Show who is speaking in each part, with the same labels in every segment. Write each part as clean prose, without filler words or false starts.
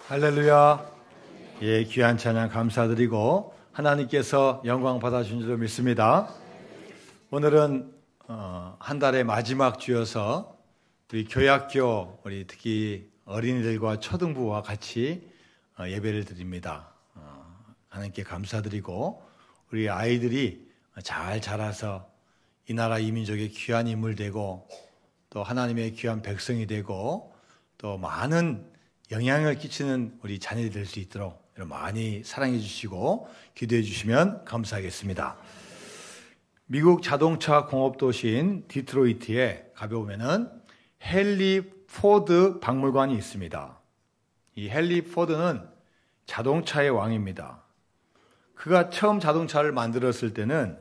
Speaker 1: 할렐루야. 예, 귀한 찬양 감사드리고 하나님께서 영광 받아주신 줄 믿습니다. 오늘은 한 달의 마지막 주여서 우리 교회학교 우리 특히 어린이들과 초등부와 같이 예배를 드립니다. 하나님께 감사드리고 우리 아이들이 잘 자라서 이 나라 이 민족의 귀한 인물 되고 또 하나님의 귀한 백성이 되고 또 많은 영향을 끼치는 우리 자녀들이 될 수 있도록 많이 사랑해 주시고 기도해 주시면 감사하겠습니다. 미국 자동차 공업 도시인 디트로이트에 가보면은 헨리 포드 박물관이 있습니다. 이 헨리 포드는 자동차의 왕입니다. 그가 처음 자동차를 만들었을 때는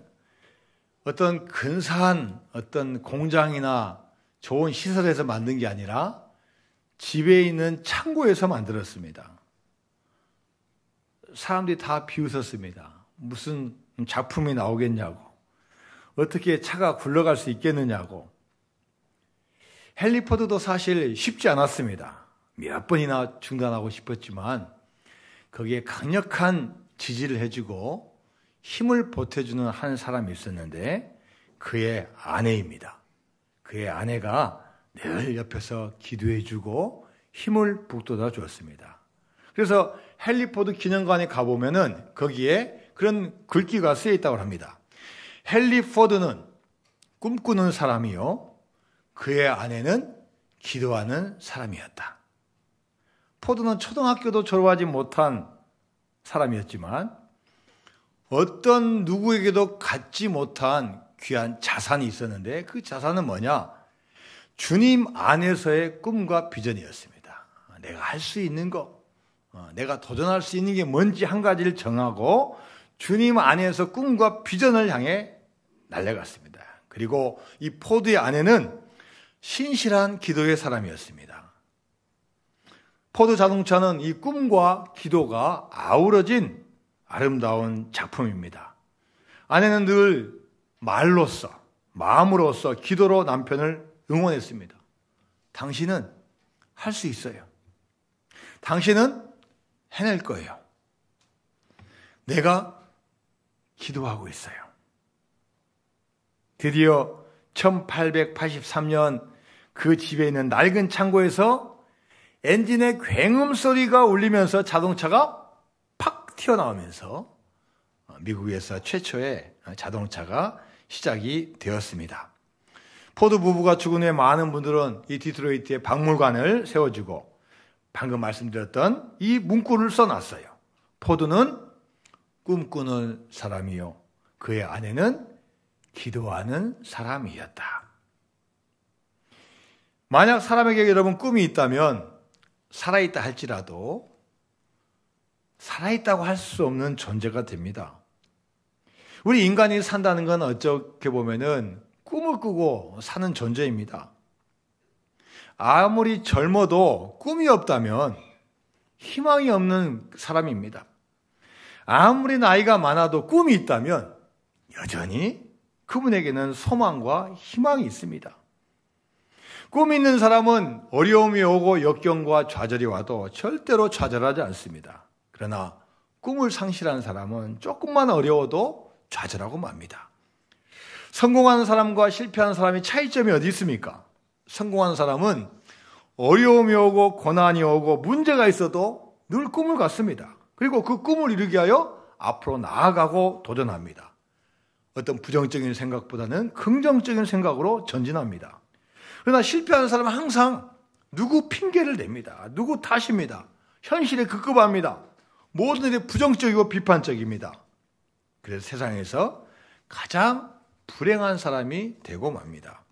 Speaker 1: 어떤 근사한 어떤 공장이나 좋은 시설에서 만든 게 아니라 집에 있는 창고에서 만들었습니다. 사람들이 다 비웃었습니다. 무슨 작품이 나오겠냐고. 어떻게 차가 굴러갈 수 있겠느냐고. 헨리 포드도 사실 쉽지 않았습니다. 몇 번이나 중단하고 싶었지만 거기에 강력한 지지를 해주고 힘을 보태주는 한 사람이 있었는데 그의 아내입니다. 그의 아내가 늘 옆에서 기도해주고 힘을 북돋아 주었습니다. 그래서 헨리 포드 기념관에 가보면은 거기에 그런 글귀가 쓰여 있다고 합니다. 헨리 포드는 꿈꾸는 사람이요, 그의 아내는 기도하는 사람이었다. 포드는 초등학교도 졸업하지 못한 사람이었지만 어떤 누구에게도 갖지 못한 귀한 자산이 있었는데 그 자산은 뭐냐? 주님 안에서의 꿈과 비전이었습니다. 내가 할 수 있는 거, 내가 도전할 수 있는 게 뭔지 한 가지를 정하고 주님 안에서 꿈과 비전을 향해 날아갔습니다. 그리고 이 포드의 아내는 신실한 기도의 사람이었습니다. 포드 자동차는 이 꿈과 기도가 아우러진 아름다운 작품입니다. 아내는 늘 말로써, 마음으로써, 기도로 남편을 응원했습니다. 당신은 할 수 있어요. 당신은 해낼 거예요. 내가 기도하고 있어요. 드디어 1883년 그 집에 있는 낡은 창고에서 엔진의 굉음 소리가 울리면서 자동차가 팍 튀어나오면서 미국에서 최초의 자동차가 시작이 되었습니다. 포드 부부가 죽은 후에 많은 분들은 이 디트로이트에 박물관을 세워주고 방금 말씀드렸던 이 문구를 써놨어요. 포드는 꿈꾸는 사람이요, 그의 아내는 기도하는 사람이었다. 만약 사람에게 여러분 꿈이 있다면 살아있다 할지라도 살아있다고 할 수 없는 존재가 됩니다. 우리 인간이 산다는 건 어떻게 보면은 꿈을 꾸고 사는 존재입니다. 아무리 젊어도 꿈이 없다면 희망이 없는 사람입니다. 아무리 나이가 많아도 꿈이 있다면 여전히 그분에게는 소망과 희망이 있습니다. 꿈이 있는 사람은 어려움이 오고 역경과 좌절이 와도 절대로 좌절하지 않습니다. 그러나 꿈을 상실한 사람은 조금만 어려워도 좌절하고 맙니다. 성공하는 사람과 실패하는 사람의 차이점이 어디 있습니까? 성공하는 사람은 어려움이 오고 고난이 오고 문제가 있어도 늘 꿈을 갖습니다. 그리고 그 꿈을 이루기 위하여 앞으로 나아가고 도전합니다. 어떤 부정적인 생각보다는 긍정적인 생각으로 전진합니다. 그러나 실패하는 사람은 항상 누구 핑계를 댑니다. 누구 탓입니다. 현실에 급급합니다. 모든 일이 부정적이고 비판적입니다. 그래서 세상에서 가장 불행한 사람이 되고 맙니다.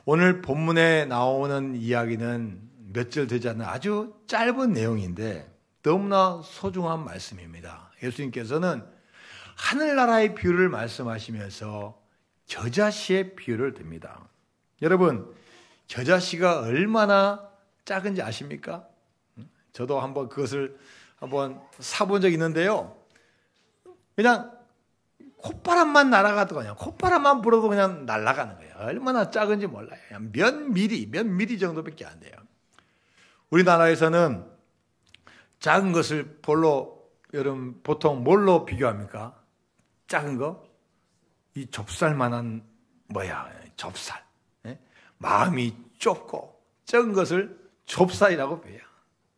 Speaker 1: 오늘 본문에 나오는 이야기는 몇 절 되지 않는 아주 짧은 내용인데 너무나 소중한 말씀입니다. 예수님께서는 하늘나라의 비유를 말씀하시면서 겨자씨의 비유를 듭니다. 여러분, 겨자씨가 얼마나 작은지 아십니까? 저도 한번 그것을 사본 적이 있는데요. 그냥 콧바람만 날아가도 콧바람만 불어도 그냥 날아가는 거예요. 얼마나 작은지 몰라요. 몇 미리 정도밖에 안 돼요. 우리나라에서는 작은 것을 여러분 보통 뭘로 비교합니까? 작은 거? 이 좁쌀만한 좁쌀. 예? 마음이 좁고 적은 것을 좁쌀이라고 배워요.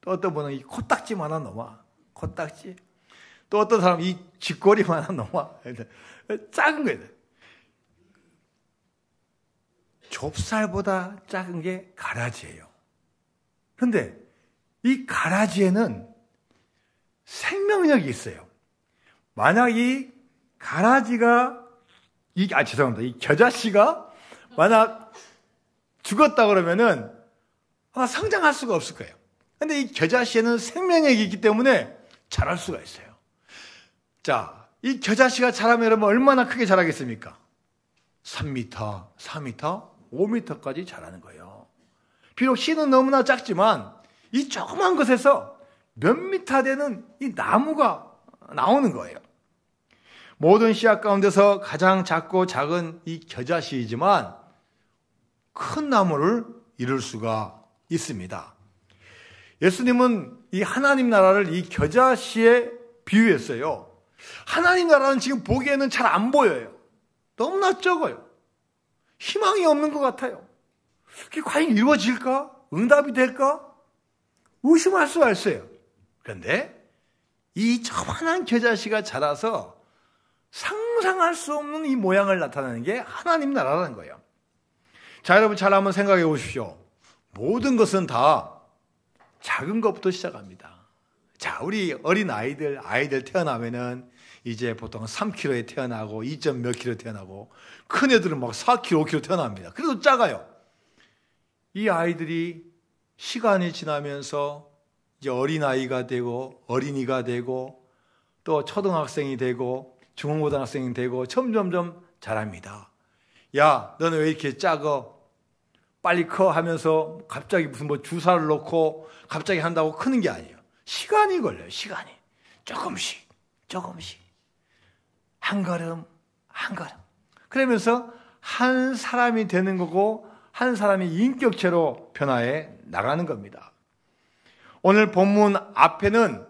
Speaker 1: 또 어떤 분은 이 코딱지만한 놈아. 코딱지. 또 어떤 사람은 이 쥐꼬리만한 놈아. 작은 거예요. 좁쌀보다 작은 게 가라지예요. 그런데 이 가라지에는 생명력이 있어요. 만약 이 가라지가 죄송합니다. 이 겨자씨가 만약 죽었다 그러면은 아마 성장할 수가 없을 거예요. 그런데 이 겨자씨에는 생명력이 있기 때문에 자랄 수가 있어요. 자, 이 겨자씨가 자라면 여러분 얼마나 크게 자라겠습니까? 3m, 4m, 5m까지 자라는 거예요. 비록 씨는 너무나 작지만 이 조그만 것에서 몇 미터 되는 이 나무가 나오는 거예요. 모든 씨앗 가운데서 가장 작고 작은 이 겨자씨이지만 큰 나무를 이룰 수가 있습니다. 예수님은 이 하나님 나라를 이 겨자씨에 비유했어요. 하나님 나라는 지금 보기에는 잘 안 보여요. 너무나 적어요. 희망이 없는 것 같아요. 그게 과연 이루어질까? 응답이 될까? 의심할 수가 있어요. 그런데 이 조그만한 겨자씨가 자라서 상상할 수 없는 이 모양을 나타내는 게 하나님 나라라는 거예요. 자, 여러분 잘 한번 생각해 보십시오. 모든 것은 다 작은 것부터 시작합니다. 자, 우리 어린 아이들 태어나면은 이제 보통 3kg에 태어나고 2점 몇 kg 태어나고 큰 애들은 막 4kg, 5kg 태어납니다. 그래도 작아요. 이 아이들이 시간이 지나면서 이제 어린아이가 되고 어린이가 되고 또 초등학생이 되고 중고등학생이 되고 점점점 자랍니다. 야, 너는 왜 이렇게 작어? 빨리 커 하면서 갑자기 무슨 주사를 놓고 갑자기 한다고 크는 게 아니에요. 시간이 걸려요. 시간이. 조금씩. 한 걸음. 그러면서 한 사람이 되는 거고 한 사람이 인격체로 변화해 나가는 겁니다. 오늘 본문 앞에는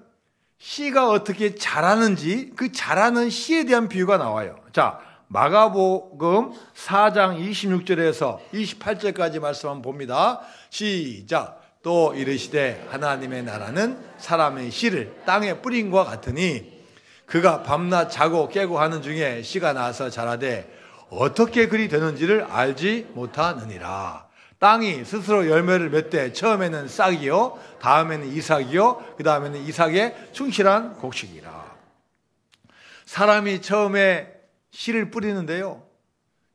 Speaker 1: 씨가 어떻게 자라는지 그 자라는 씨에 대한 비유가 나와요. 자, 마가복음 4장 26절에서 28절까지 말씀 한번 봅니다. 시작. 또 이르시되 하나님의 나라는 사람의 씨를 땅에 뿌린 것과 같으니 그가 밤낮 자고 깨고 하는 중에 씨가 나서 자라되 어떻게 그리 되는지를 알지 못하느니라. 땅이 스스로 열매를 맺되 처음에는 싹이요 다음에는 이삭이요 그 다음에는 이삭의 충실한 곡식이라. 사람이 처음에 씨를 뿌리는데요,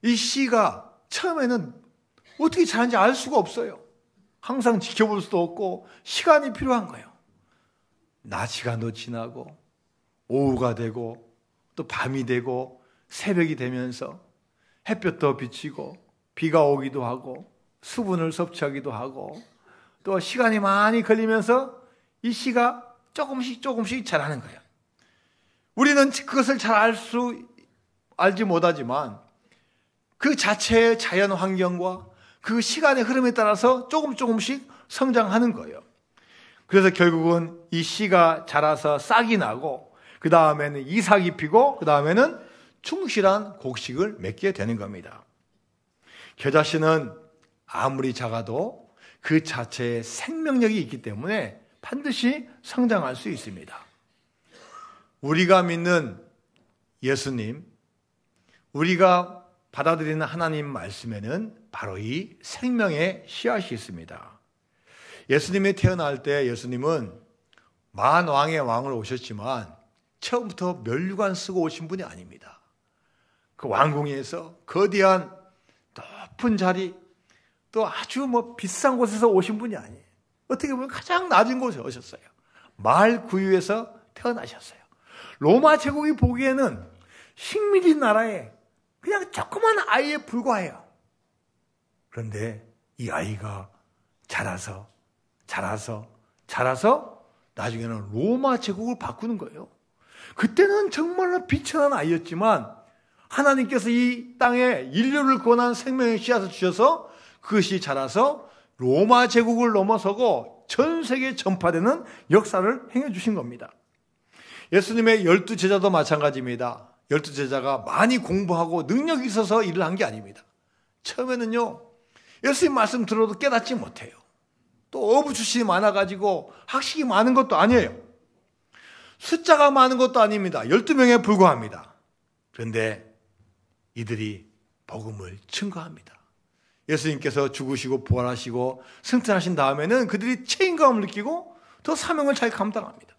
Speaker 1: 이 씨가 처음에는 어떻게 자라는지 알 수가 없어요. 항상 지켜볼 수도 없고 시간이 필요한 거예요. 낮 시간도 지나고 오후가 되고 또 밤이 되고 새벽이 되면서 햇볕도 비치고 비가 오기도 하고 수분을 섭취하기도 하고 또 시간이 많이 걸리면서 이 씨가 조금씩 자라는 거예요. 우리는 그것을 잘 알지 못하지만 그 자체의 자연 환경과 그 시간의 흐름에 따라서 조금씩 성장하는 거예요. 그래서 결국은 이 씨가 자라서 싹이 나고 그 다음에는 이삭이 피고 그 다음에는 충실한 곡식을 맺게 되는 겁니다. 겨자씨는 아무리 작아도 그 자체에 생명력이 있기 때문에 반드시 성장할 수 있습니다. 우리가 믿는 예수님, 우리가 받아들이는 하나님 말씀에는 바로 이 생명의 씨앗이 있습니다. 예수님이 태어날 때 예수님은 만왕의 왕을 오셨지만 처음부터 면류관 쓰고 오신 분이 아닙니다. 그 왕궁에서 거대한 높은 자리, 또 아주 비싼 곳에서 오신 분이 아니에요. 어떻게 보면 가장 낮은 곳에 오셨어요. 마을 구유에서 태어나셨어요. 로마 제국이 보기에는 식민지 나라에 그냥 조그만 아이에 불과해요. 그런데 이 아이가 자라서 나중에는 로마 제국을 바꾸는 거예요. 그때는 정말로 비천한 아이였지만 하나님께서 이 땅에 인류를 구원한 생명의 씨앗을 주셔서 그것이 자라서 로마 제국을 넘어서고 전 세계에 전파되는 역사를 행해주신 겁니다. 예수님의 12제자도 마찬가지입니다. 12제자가 많이 공부하고 능력이 있어서 일을 한 게 아닙니다. 처음에는요, 예수님 말씀 들어도 깨닫지 못해요. 또 어부 출신이 많아가지고 학식이 많은 것도 아니에요. 숫자가 많은 것도 아닙니다. 12명에 불과합니다. 그런데 이들이 복음을 증거합니다. 예수님께서 죽으시고 부활하시고 승천하신 다음에는 그들이 책임감을 느끼고 더 사명을 잘 감당합니다.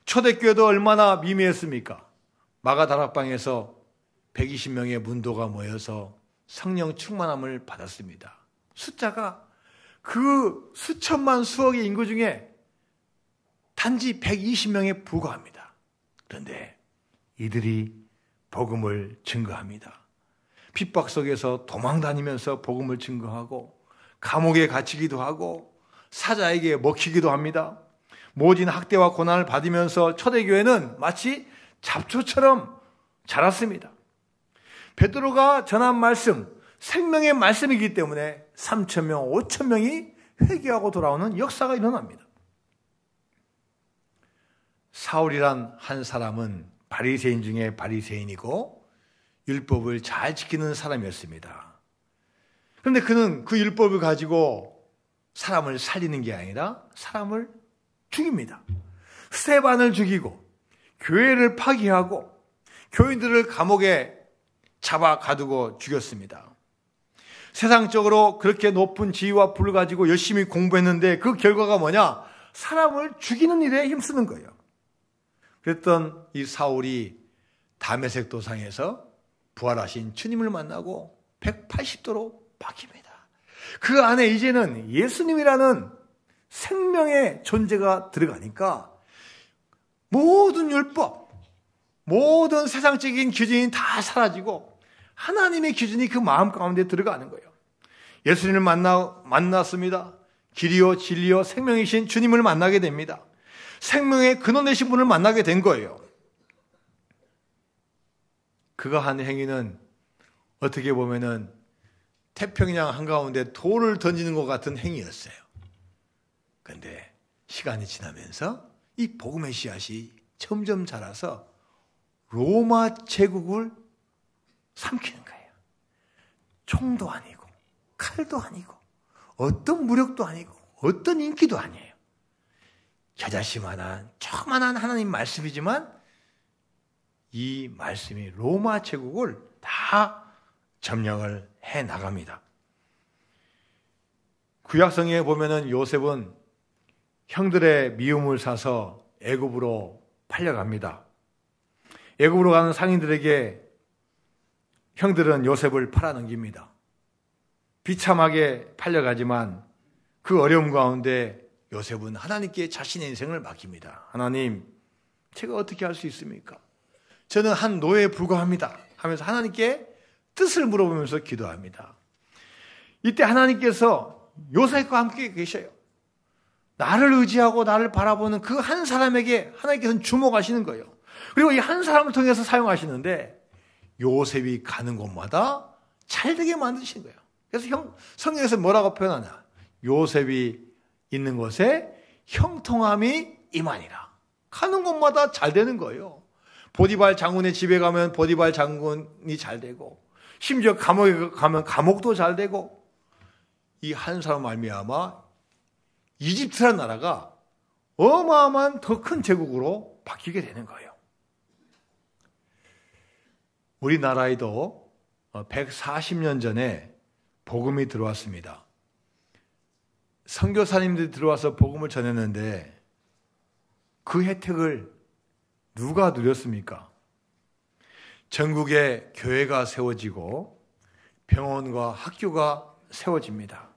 Speaker 1: 초대교회도 얼마나 미미했습니까? 마가다락방에서 120명의 문도가 모여서 성령 충만함을 받았습니다. 숫자가 그 수천만 수억의 인구 중에 단지 120명에 불과합니다. 그런데 이들이 복음을 증거합니다. 핍박 속에서 도망다니면서 복음을 증거하고 감옥에 갇히기도 하고 사자에게 먹히기도 합니다. 모진 학대와 고난을 받으면서 초대교회는 마치 잡초처럼 자랐습니다. 베드로가 전한 말씀, 생명의 말씀이기 때문에 3,000명, 5,000명이 회개하고 돌아오는 역사가 일어납니다. 사울이란 한 사람은 바리새인 중에 바리새인이고 율법을 잘 지키는 사람이었습니다. 그런데 그는 그 율법을 가지고 사람을 살리는 게 아니라 사람을 죽입니다. 스데반을 죽이고 교회를 파괴하고 교인들을 감옥에 잡아 가두고 죽였습니다. 세상적으로 그렇게 높은 지위와 부를 가지고 열심히 공부했는데 그 결과가 뭐냐? 사람을 죽이는 일에 힘쓰는 거예요. 그랬던 이 사울이 다메섹 도상에서 부활하신 주님을 만나고 180도로 바뀝니다. 그 안에 이제는 예수님이라는 생명의 존재가 들어가니까 모든 율법, 모든 세상적인 기준이 다 사라지고 하나님의 기준이 그 마음 가운데 들어가는 거예요. 예수님을 만났습니다. 길이요 진리요 생명이신 주님을 만나게 됩니다. 생명의 근원 되신 분을 만나게 된 거예요. 그가 한 행위는 어떻게 보면은 태평양 한가운데 돌을 던지는 것 같은 행위였어요. 그런데 시간이 지나면서 이 복음의 씨앗이 점점 자라서 로마 제국을 삼키는 거예요. 총도 아니고 칼도 아니고 어떤 무력도 아니고 어떤 인기도 아니에요. 겨자씨만한 조그만한 하나님 말씀이지만 이 말씀이 로마 제국을 다 점령을 해 나갑니다. 구약성경에 보면은 요셉은 형들의 미움을 사서 애굽으로 팔려갑니다. 애굽으로 가는 상인들에게 형들은 요셉을 팔아넘깁니다. 비참하게 팔려가지만 그 어려움 가운데 요셉은 하나님께 자신의 인생을 맡깁니다. 하나님, 제가 어떻게 할 수 있습니까? 저는 한 노예에 불과합니다 하면서 하나님께 뜻을 물어보면서 기도합니다. 이때 하나님께서 요셉과 함께 계셔요. 나를 의지하고 나를 바라보는 그 한 사람에게 하나님께서는 주목하시는 거예요. 그리고 이 한 사람을 통해서 사용하시는데 요셉이 가는 곳마다 잘되게 만드신 거예요. 그래서 성경에서 뭐라고 표현하냐? 요셉이 있는 곳에 형통함이 임하니라. 가는 곳마다 잘 되는 거예요. 보디발 장군의 집에 가면 보디발 장군이 잘 되고 심지어 감옥에 가면 감옥도 잘 되고 이 한 사람 말미암아 이집트라는 나라가 어마어마한 더 큰 제국으로 바뀌게 되는 거예요. 우리나라에도 140년 전에 복음이 들어왔습니다. 선교사님들이 들어와서 복음을 전했는데 그 혜택을 누가 누렸습니까? 전국에 교회가 세워지고 병원과 학교가 세워집니다.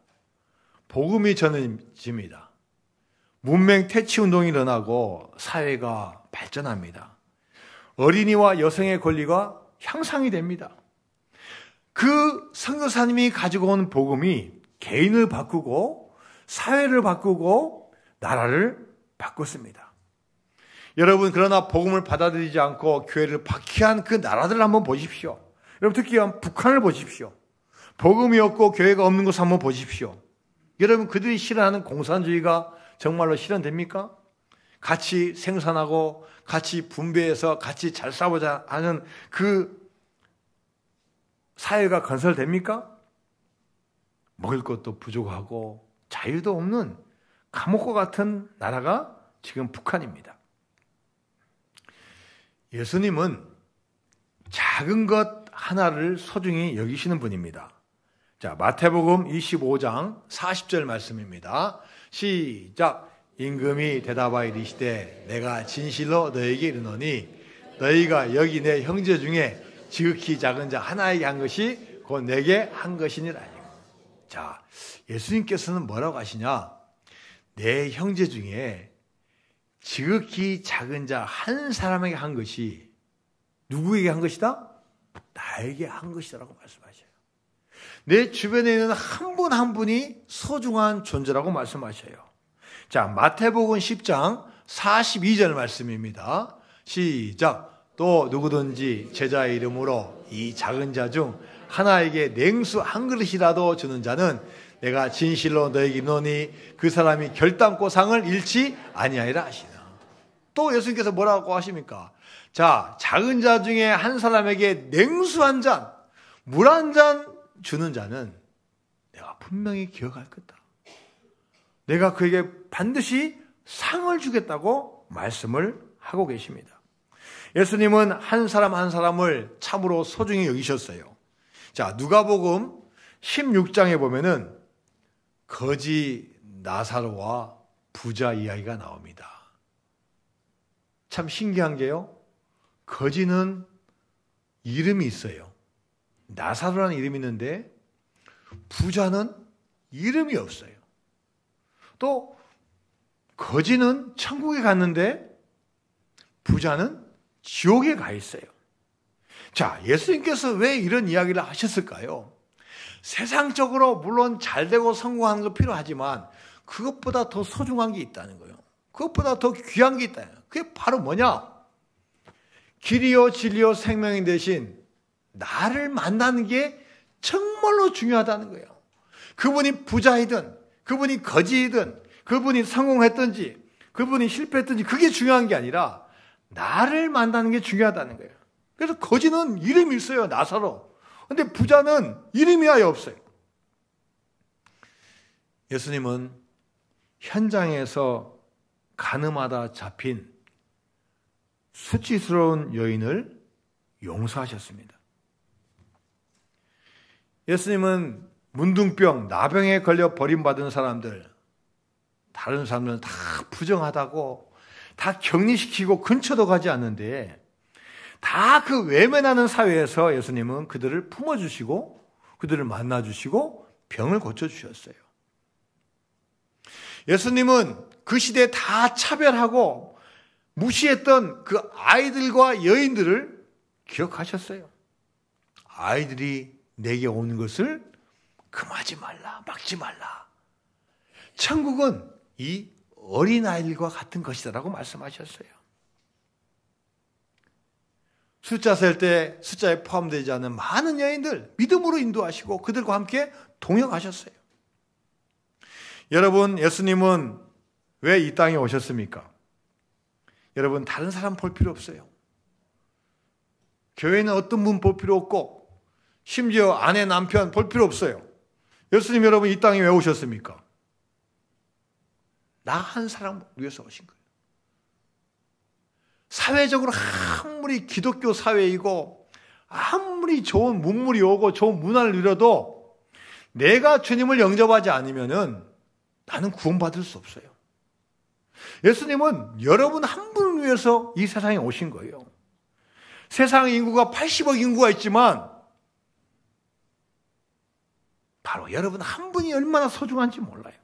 Speaker 1: 복음이 전해집니다. 문맹 퇴치 운동이 일어나고 사회가 발전합니다. 어린이와 여성의 권리가 향상이 됩니다. 그 선교사님이 가지고 온 복음이 개인을 바꾸고 사회를 바꾸고 나라를 바꿨습니다. 여러분, 그러나 복음을 받아들이지 않고 교회를 박해한 그 나라들을 한번 보십시오. 여러분, 특히 북한을 보십시오. 복음이 없고 교회가 없는 곳을 한번 보십시오. 여러분, 그들이 실현하는 공산주의가 정말로 실현됩니까? 같이 생산하고 같이 분배해서 같이 잘 싸우자 하는 그 사회가 건설됩니까? 먹을 것도 부족하고 자유도 없는 감옥과 같은 나라가 지금 북한입니다. 예수님은 작은 것 하나를 소중히 여기시는 분입니다. 자, 마태복음 25장 40절 말씀입니다. 시작. 임금이 대답하여 이르시되 내가 진실로 너에게 이르노니 너희가 여기 내 형제 중에 지극히 작은 자 하나에게 한 것이 곧 내게 한 것이니라. 자, 예수님께서는 뭐라고 하시냐? 내 형제 중에 지극히 작은 자 한 사람에게 한 것이 누구에게 한 것이다? 나에게 한 것이다라고 말씀하셔요. 내 주변에 있는 한 분 한 분이 소중한 존재라고 말씀하셔요. 자, 마태복음 10장 42절 말씀입니다. 시작. 또 누구든지 제자의 이름으로 이 작은 자 중 하나에게 냉수 한 그릇이라도 주는 자는 내가 진실로 너에게 이르노니 그 사람이 결단코 상을 잃지 아니하리라 하시나. 또 예수님께서 뭐라고 하십니까? 자, 작은 자 중에 한 사람에게 냉수 한 잔, 물 한 잔 주는 자는 내가 분명히 기억할 거다. 내가 그에게 반드시 상을 주겠다고 말씀을 하고 계십니다. 예수님은 한 사람 한 사람을 참으로 소중히 여기셨어요. 자, 누가복음 16장에 보면은 거지 나사로와 부자 이야기가 나옵니다. 참 신기한 게요. 거지는 이름이 있어요. 나사로라는 이름이 있는데 부자는 이름이 없어요. 또 거지는 천국에 갔는데 부자는 지옥에 가 있어요. 자, 예수님께서 왜 이런 이야기를 하셨을까요? 세상적으로 물론 잘되고 성공하는 거 필요하지만 그것보다 더 소중한 게 있다는 거예요. 그것보다 더 귀한 게 있다는 거예요. 그게 바로 뭐냐? 길이요 진리요 생명이 되신 나를 만나는 게 정말로 중요하다는 거예요. 그분이 부자이든 그분이 거지이든 그분이 성공했든지 그분이 실패했든지 그게 중요한 게 아니라 나를 만나는 게 중요하다는 거예요. 그래서 거지는 이름이 있어요. 나사로. 근데 부자는 이름이 아예 없어요. 예수님은 현장에서 가늠하다 잡힌 수치스러운 여인을 용서하셨습니다. 예수님은 문둥병, 나병에 걸려 버림받은 사람들, 다른 사람들은 다 부정하다고 다 격리시키고 근처도 가지 않는데 다 그 외면하는 사회에서 예수님은 그들을 품어주시고 그들을 만나주시고 병을 고쳐주셨어요. 예수님은 그 시대에 다 차별하고 무시했던 그 아이들과 여인들을 기억하셨어요. 아이들이 내게 오는 것을 금하지 말라, 막지 말라. 천국은 이 어린아이들과 같은 것이다라고 말씀하셨어요. 숫자 셀 때 숫자에 포함되지 않은 많은 여인들 믿음으로 인도하시고 그들과 함께 동역하셨어요. 여러분, 예수님은 왜 이 땅에 오셨습니까? 여러분, 다른 사람 볼 필요 없어요. 교회는 어떤 분 볼 필요 없고 심지어 아내, 남편 볼 필요 없어요. 예수님 여러분 이 땅에 왜 오셨습니까? 나 한 사람 위해서 오신 거예요. 사회적으로 아무리 기독교 사회이고 아무리 좋은 문물이 오고 좋은 문화를 누려도 내가 주님을 영접하지 않으면은 나는 구원받을 수 없어요. 예수님은 여러분 한 분을 위해서 이 세상에 오신 거예요. 세상의 인구가 80억 인구가 있지만 바로 여러분 한 분이 얼마나 소중한지 몰라요.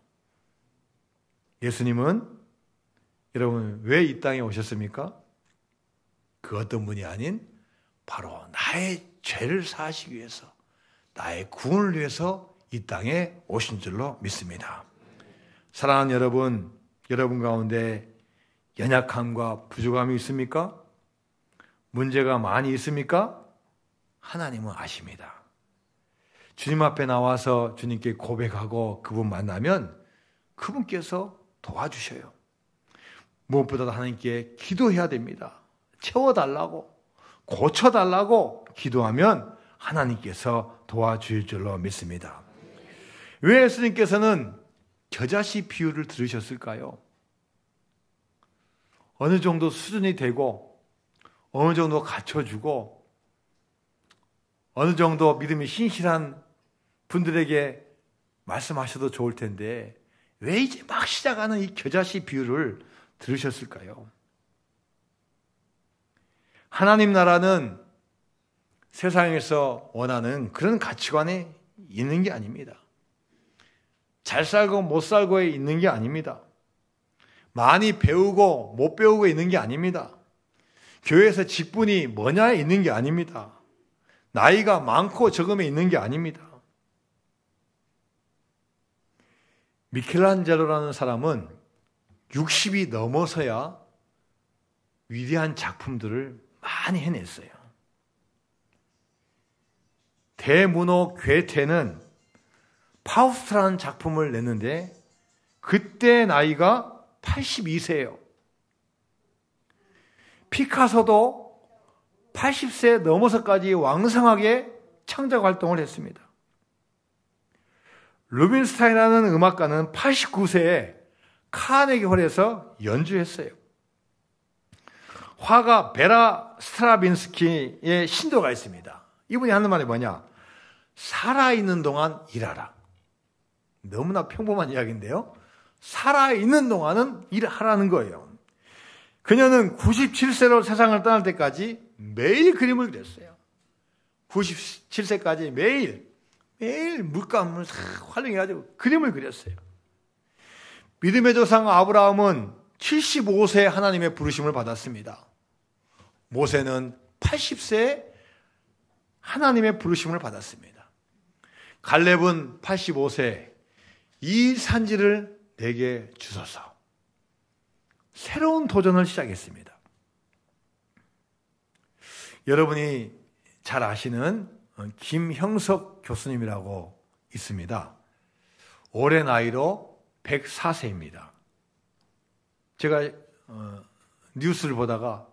Speaker 1: 예수님은 여러분 왜 이 땅에 오셨습니까? 그 어떤 분이 아닌 바로 나의 죄를 사하시기 위해서 나의 구원을 위해서 이 땅에 오신 줄로 믿습니다. 사랑하는 여러분, 여러분 가운데 연약함과 부족함이 있습니까? 문제가 많이 있습니까? 하나님은 아십니다. 주님 앞에 나와서 주님께 고백하고 그분 만나면 그분께서 도와주셔요. 무엇보다도 하나님께 기도해야 됩니다. 채워달라고, 고쳐달라고 기도하면 하나님께서 도와줄 줄로 믿습니다. 왜 예수님께서는 겨자씨 비유를 들으셨을까요? 어느 정도 수준이 되고 어느 정도 갖춰주고 어느 정도 믿음이 신실한 분들에게 말씀하셔도 좋을 텐데 왜 이제 막 시작하는 이 겨자씨 비유를 들으셨을까요? 하나님 나라는 세상에서 원하는 그런 가치관에 있는 게 아닙니다. 잘 살고 못 살고에 있는 게 아닙니다. 많이 배우고 못 배우고 있는 게 아닙니다. 교회에서 직분이 뭐냐에 있는 게 아닙니다. 나이가 많고 적음에 있는 게 아닙니다. 미켈란젤로라는 사람은 60이 넘어서야 위대한 작품들을 많이 해냈어요. 대문호 괴테는 파우스트라는 작품을 냈는데 그때 나이가 82세예요. 피카소도 80세 넘어서까지 왕성하게 창작 활동을 했습니다. 루빈스타인이라는 음악가는 89세에 카네기 홀에서 연주했어요. 화가 베라 스트라빈스키의 신도가 있습니다. 이분이 하는 말이 뭐냐? 살아있는 동안 일하라. 너무나 평범한 이야기인데요. 살아있는 동안은 일하라는 거예요. 그녀는 97세로 세상을 떠날 때까지 매일 그림을 그렸어요. 97세까지 매일 물감을 활용해가지고 그림을 그렸어요. 믿음의 조상 아브라함은 75세에 하나님의 부르심을 받았습니다. 모세는 80세에 하나님의 부르심을 받았습니다. 갈렙은 85세 이 산지를 내게 주소서. 새로운 도전을 시작했습니다. 여러분이 잘 아시는 김형석 교수님이라고 있습니다. 올해 나이로 104세입니다. 제가 뉴스를 보다가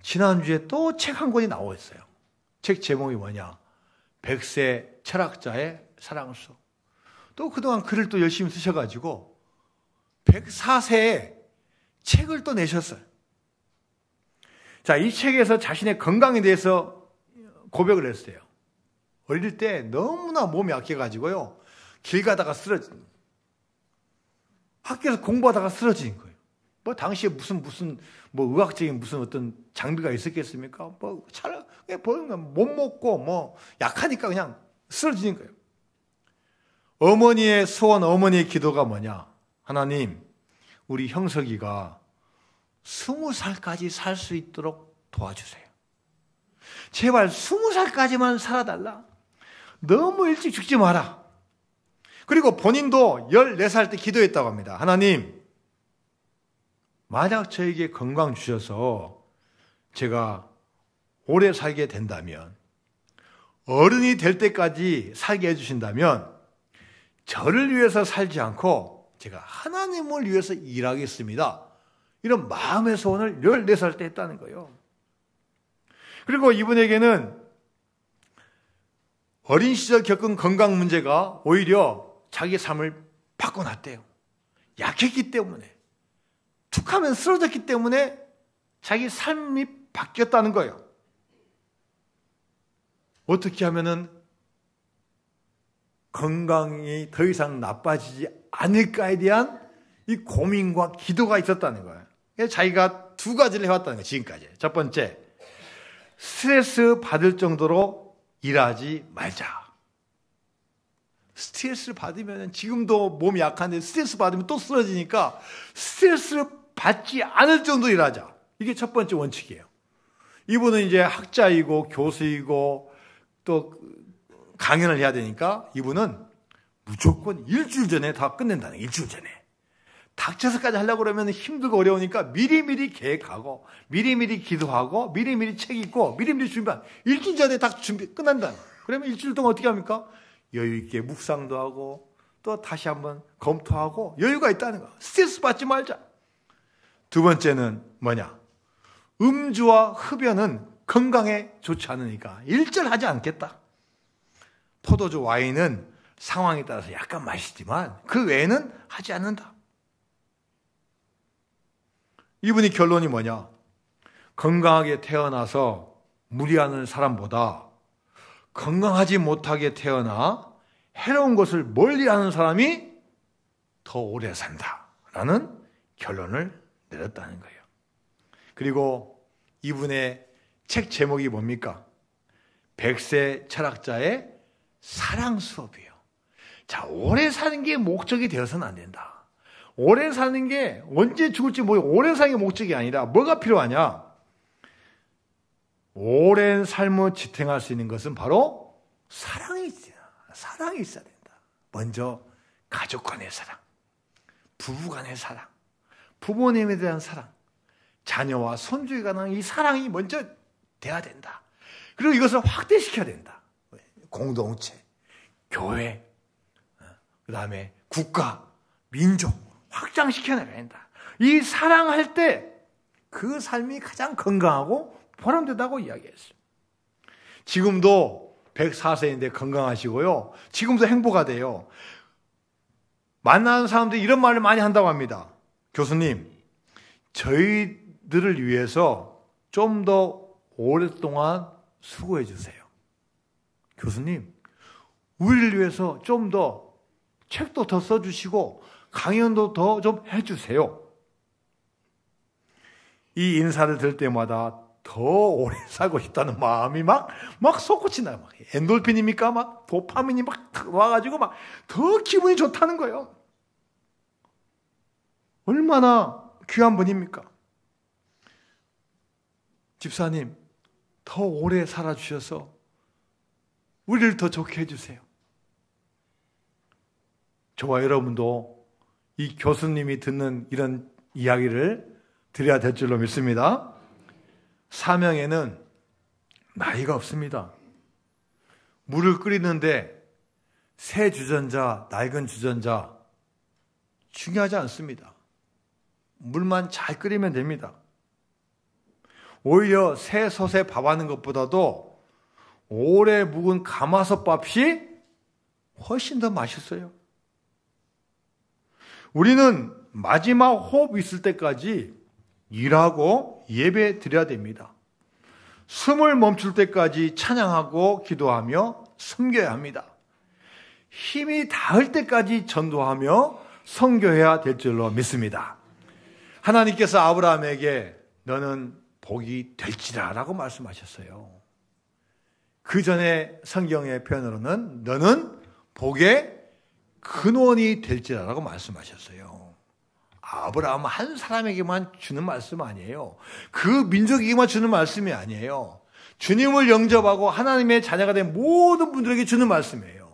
Speaker 1: 지난주에 또 책 한 권이 나와 있어요. 책 제목이 뭐냐? 100세 철학자의 사랑수. 또 그동안 글을 또 열심히 쓰셔가지고 104세에 책을 또 내셨어요. 자, 이 책에서 자신의 건강에 대해서 고백을 했어요. 어릴 때 너무나 몸이 약해가지고요. 길 가다가 쓰러진 거예요. 학교에서 공부하다가 쓰러진 거예요. 뭐 당시에 무슨 의학적인 무슨 어떤 장비가 있었겠습니까? 뭐 잘 보는 건 못 먹고 뭐 약하니까 그냥 쓰러지는 거예요. 어머니의 소원, 어머니의 기도가 뭐냐? 하나님, 우리 형석이가 20살까지 살 수 있도록 도와주세요. 제발 20살까지만 살아달라. 너무 일찍 죽지 마라. 그리고 본인도 14살 때 기도했다고 합니다. 하나님, 만약 저에게 건강 주셔서 제가 오래 살게 된다면, 어른이 될 때까지 살게 해주신다면 저를 위해서 살지 않고 제가 하나님을 위해서 일하겠습니다. 이런 마음의 소원을 14살 때 했다는 거예요. 그리고 이분에게는 어린 시절 겪은 건강 문제가 오히려 자기 삶을 바꿔놨대요. 약했기 때문에, 툭하면 쓰러졌기 때문에 자기 삶이 바뀌었다는 거예요. 어떻게 하면은 건강이 더 이상 나빠지지 않을까에 대한 이 고민과 기도가 있었다는 거예요. 그래서 자기가 두 가지를 해왔다는 거예요. 지금까지. 첫 번째, 스트레스 받을 정도로 일하지 말자. 스트레스를 받으면 지금도 몸이 약한데 스트레스 받으면 또 쓰러지니까 스트레스를 받지 않을 정도로 일하자. 이게 첫 번째 원칙이에요. 이분은 이제 학자이고 교수이고 또 강연을 해야 되니까 이분은 무조건 일주일 전에 다 끝낸다는 거예요. 일주일 전에. 닥쳐서까지 하려고 그러면 힘들고 어려우니까 미리미리 계획하고 미리미리 기도하고 미리미리 책 읽고 미리미리 준비하고 일주일 전에 다 준비 끝난다. 그러면 일주일 동안 어떻게 합니까? 여유 있게 묵상도 하고 또 다시 한번 검토하고 여유가 있다는 거. 스트레스 받지 말자. 두 번째는 뭐냐? 음주와 흡연은 건강에 좋지 않으니까 일절하지 않겠다. 포도주, 와인은 상황에 따라서 약간 마시지만 그 외에는 하지 않는다. 이분이 결론이 뭐냐? 건강하게 태어나서 무리하는 사람보다 건강하지 못하게 태어나 해로운 것을 멀리하는 사람이 더 오래 산다라는 결론을 내렸다는 거예요. 그리고 이분의 책 제목이 뭡니까? 100세 철학자의 사랑 수업이에요. 자, 오래 사는 게 목적이 되어서는 안 된다. 오래 사는 게 언제 죽을지 오래 사는 게 목적이 아니라 뭐가 필요하냐? 오랜 삶을 지탱할 수 있는 것은 바로 사랑이 있어야 된다. 먼저 가족 간의 사랑, 부부 간의 사랑, 부모님에 대한 사랑, 자녀와 손주에 관한 이 사랑이 먼저 돼야 된다. 그리고 이것을 확대시켜야 된다. 공동체, 교회, 그 다음에 국가, 민족 확장시켜야 된다. 이 사랑할 때 그 삶이 가장 건강하고 보람되다고 이야기했어요. 지금도 104세인데 건강하시고요. 지금도 행복하대요. 만나는 사람들이 이런 말을 많이 한다고 합니다. 교수님, 저희들을 위해서 좀 더 오랫동안 수고해 주세요. 교수님, 우리를 위해서 좀 더 책도 더 써주시고 강연도 더 좀 해주세요. 이 인사를 들을 때마다 더 오래 살고 싶다는 마음이 막 솟구치나요. 막 엔돌핀입니까? 막 도파민이 막 와가지고 막 더 기분이 좋다는 거예요. 얼마나 귀한 분입니까? 집사님, 더 오래 살아주셔서 우리를 더 좋게 해주세요. 저와 여러분도 이 교수님이 듣는 이런 이야기를 드려야 될 줄로 믿습니다. 사명에는 나이가 없습니다. 물을 끓이는데 새 주전자, 낡은 주전자 중요하지 않습니다. 물만 잘 끓이면 됩니다. 오히려 새 솥에 밥하는 것보다도 오래 묵은 가마솥밥이 훨씬 더 맛있어요. 우리는 마지막 호흡 있을 때까지 일하고 예배 드려야 됩니다. 숨을 멈출 때까지 찬양하고 기도하며 섬겨야 합니다. 힘이 닿을 때까지 전도하며 선교해야 될 줄로 믿습니다. 하나님께서 아브라함에게 너는 복이 될지라 라고 말씀하셨어요. 그 전에 성경의 표현으로는 너는 복의 근원이 될지라 라고 말씀하셨어요. 아브라함 한 사람에게만 주는 말씀 아니에요. 그 민족에게만 주는 말씀이 아니에요. 주님을 영접하고 하나님의 자녀가 된 모든 분들에게 주는 말씀이에요.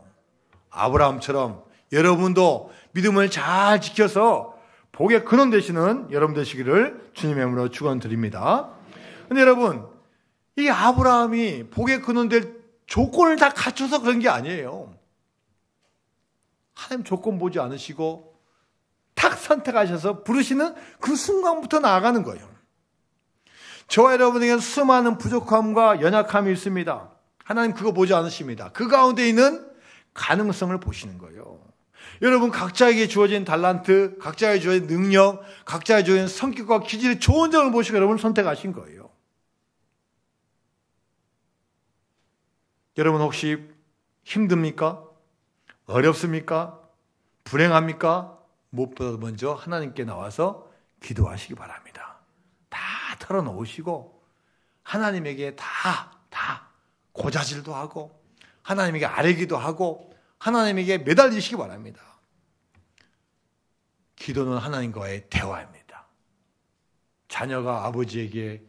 Speaker 1: 아브라함처럼 여러분도 믿음을 잘 지켜서 복의 근원 되시는 여러분 되시기를 주님의 이름으로 축원드립니다. 근데 여러분, 이 아브라함이 복의 근원 될 조건을 다 갖춰서 그런 게 아니에요. 하나님 조건 보지 않으시고 탁 선택하셔서 부르시는 그 순간부터 나아가는 거예요. 저와 여러분에게는 수많은 부족함과 연약함이 있습니다. 하나님 그거 보지 않으십니다. 그 가운데 있는 가능성을 보시는 거예요. 여러분 각자에게 주어진 달란트, 각자에게 주어진 능력, 각자에게 주어진 성격과 기질의 좋은 점을 보시고 여러분을 선택하신 거예요. 여러분 혹시 힘듭니까? 어렵습니까? 불행합니까? 무엇보다 먼저 하나님께 나와서 기도하시기 바랍니다. 다 털어놓으시고 하나님에게 다 고자질도 하고 하나님에게 아뢰기도 하고 하나님에게 매달리시기 바랍니다. 기도는 하나님과의 대화입니다. 자녀가 아버지에게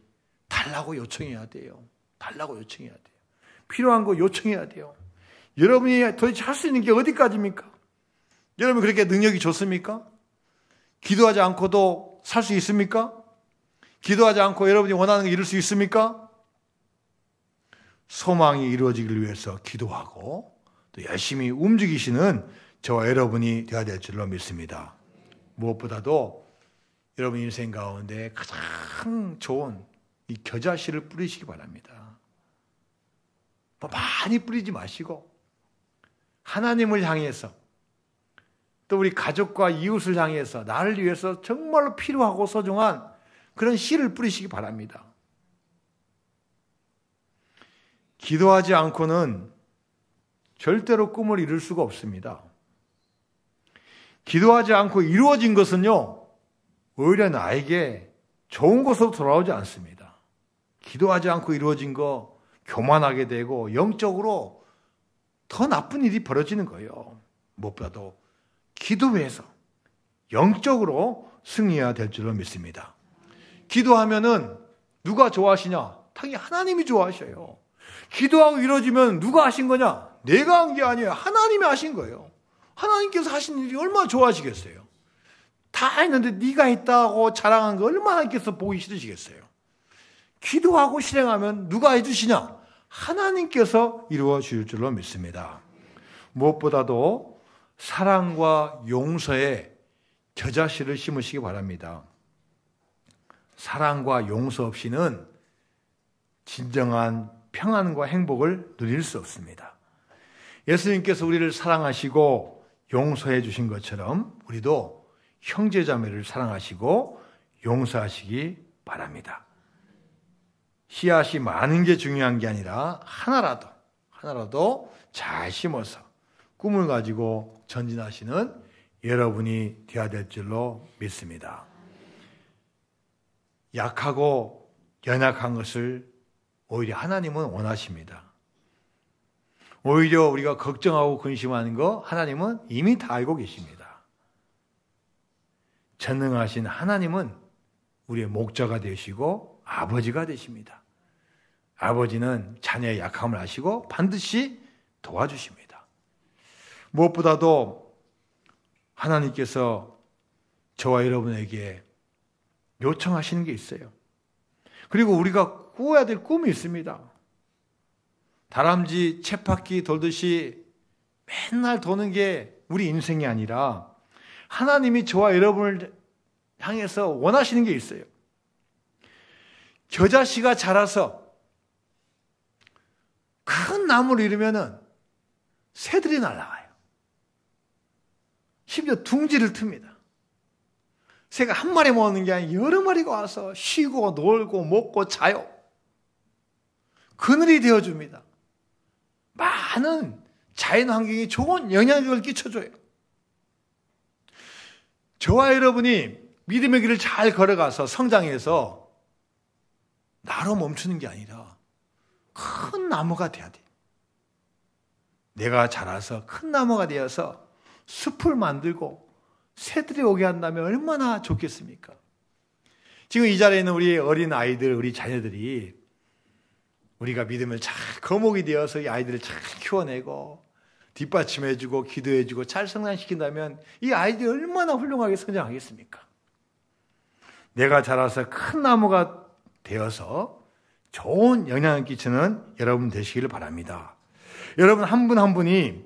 Speaker 1: 달라고 요청해야 돼요. 달라고 요청해야 돼요. 필요한 거 요청해야 돼요. 여러분이 도대체 할 수 있는 게 어디까지입니까? 여러분 그렇게 능력이 좋습니까? 기도하지 않고도 살 수 있습니까? 기도하지 않고 여러분이 원하는 거 이룰 수 있습니까? 소망이 이루어지기를 위해서 기도하고 또 열심히 움직이시는 저와 여러분이 되어야 될 줄로 믿습니다. 무엇보다도 여러분 인생 가운데 가장 좋은 이 겨자씨를 뿌리시기 바랍니다. 많이 뿌리지 마시고 하나님을 향해서 또 우리 가족과 이웃을 향해서 나를 위해서 정말로 필요하고 소중한 그런 씨를 뿌리시기 바랍니다. 기도하지 않고는 절대로 꿈을 이룰 수가 없습니다. 기도하지 않고 이루어진 것은요, 오히려 나에게 좋은 것으로 돌아오지 않습니다. 기도하지 않고 이루어진 거 교만하게 되고 영적으로 더 나쁜 일이 벌어지는 거예요. 무엇보다도 기도해서 영적으로 승리해야 될 줄로 믿습니다. 기도하면은 누가 좋아하시냐? 당연히 하나님이 좋아하셔요. 기도하고 이루어지면 누가 하신 거냐? 내가 한 게 아니에요. 하나님이 하신 거예요. 하나님께서 하신 일이 얼마나 좋아하시겠어요? 다 했는데 네가 했다고 자랑한 거 얼마나 하나님께서 보기 싫으시겠어요? 기도하고 실행하면 누가 해주시냐? 하나님께서 이루어 주실 줄로 믿습니다. 무엇보다도 사랑과 용서에 겨자씨를 심으시기 바랍니다. 사랑과 용서 없이는 진정한 평안과 행복을 누릴 수 없습니다. 예수님께서 우리를 사랑하시고 용서해 주신 것처럼 우리도 형제자매를 사랑하시고 용서하시기 바랍니다. 씨앗이 많은 게 중요한 게 아니라 하나라도 잘 심어서 꿈을 가지고 전진하시는 여러분이 되어야 될 줄로 믿습니다. 약하고 연약한 것을 오히려 하나님은 원하십니다. 오히려 우리가 걱정하고 근심하는 거 하나님은 이미 다 알고 계십니다. 전능하신 하나님은 우리의 목자가 되시고 아버지가 되십니다. 아버지는 자녀의 약함을 아시고 반드시 도와주십니다. 무엇보다도 하나님께서 저와 여러분에게 요청하시는 게 있어요. 그리고 우리가 꾸어야 될 꿈이 있습니다. 다람쥐 쳇바퀴 돌듯이 맨날 도는 게 우리 인생이 아니라 하나님이 저와 여러분을 향해서 원하시는 게 있어요. 겨자씨가 자라서 큰 나무를 이루면은 새들이 날아가요. 심지어 둥지를 틉니다. 새가 한 마리 먹는 게 아니라 여러 마리가 와서 쉬고 놀고 먹고 자요. 그늘이 되어줍니다. 많은 자연 환경이 좋은 영향력을 끼쳐줘요. 저와 여러분이 믿음의 길을 잘 걸어가서 성장해서 나로 멈추는 게 아니라 큰 나무가 돼야 돼요. 내가 자라서 큰 나무가 되어서 숲을 만들고 새들이 오게 한다면 얼마나 좋겠습니까? 지금 이 자리에 있는 우리 어린 아이들, 우리 자녀들이 우리가 믿음을 잘 거목이 되어서 이 아이들을 잘 키워내고 뒷받침해주고 기도해주고 잘 성장시킨다면 이 아이들이 얼마나 훌륭하게 성장하겠습니까? 내가 자라서 큰 나무가 되어서 좋은 영향을 끼치는 여러분 되시기를 바랍니다. 여러분 한 분 한 분이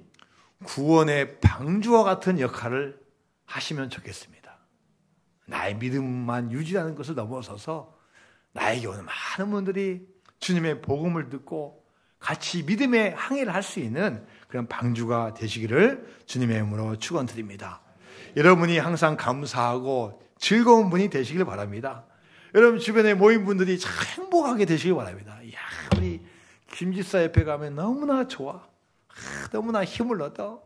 Speaker 1: 구원의 방주와 같은 역할을 하시면 좋겠습니다. 나의 믿음만 유지하는 것을 넘어서서 나에게 오는 많은 분들이 주님의 복음을 듣고 같이 믿음의 항해를 할 수 있는 그런 방주가 되시기를 주님의 이름으로 축원드립니다. 여러분이 항상 감사하고 즐거운 분이 되시길 바랍니다. 여러분 주변에 모인 분들이 참 행복하게 되시길 바랍니다. 이야, 우리 김지사 옆에 가면 너무나 좋아. 너무나 힘을 얻어.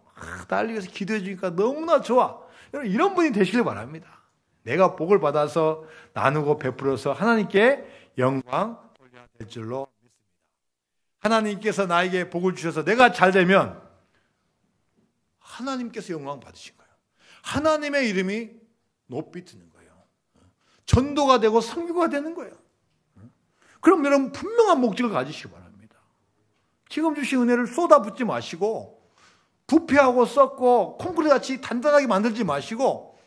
Speaker 1: 달리면서 기도해 주니까 너무나 좋아. 여러분 이런 분이 되시길 바랍니다. 내가 복을 받아서 나누고 베풀어서 하나님께 영광 돌려야 될 줄로 믿습니다. 하나님께서 나에게 복을 주셔서 내가 잘 되면 하나님께서 영광 받으신 거예요. 하나님의 이름이 높이 드는 거예요. 전도가 되고 선교가 되는 거예요. 그럼 여러분 분명한 목적을 가지시기 바랍니다. 지금 주신 은혜를 쏟아붓지 마시고 부패하고 썩고 콘크리트같이 단단하게 만들지 마시고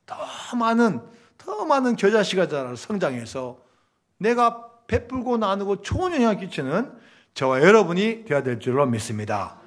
Speaker 1: 더 많은 겨자씨가 자라서 성장해서 내가 베풀고 나누고 좋은 영향을 끼치는 저와 여러분이 되어야 될 줄로 믿습니다.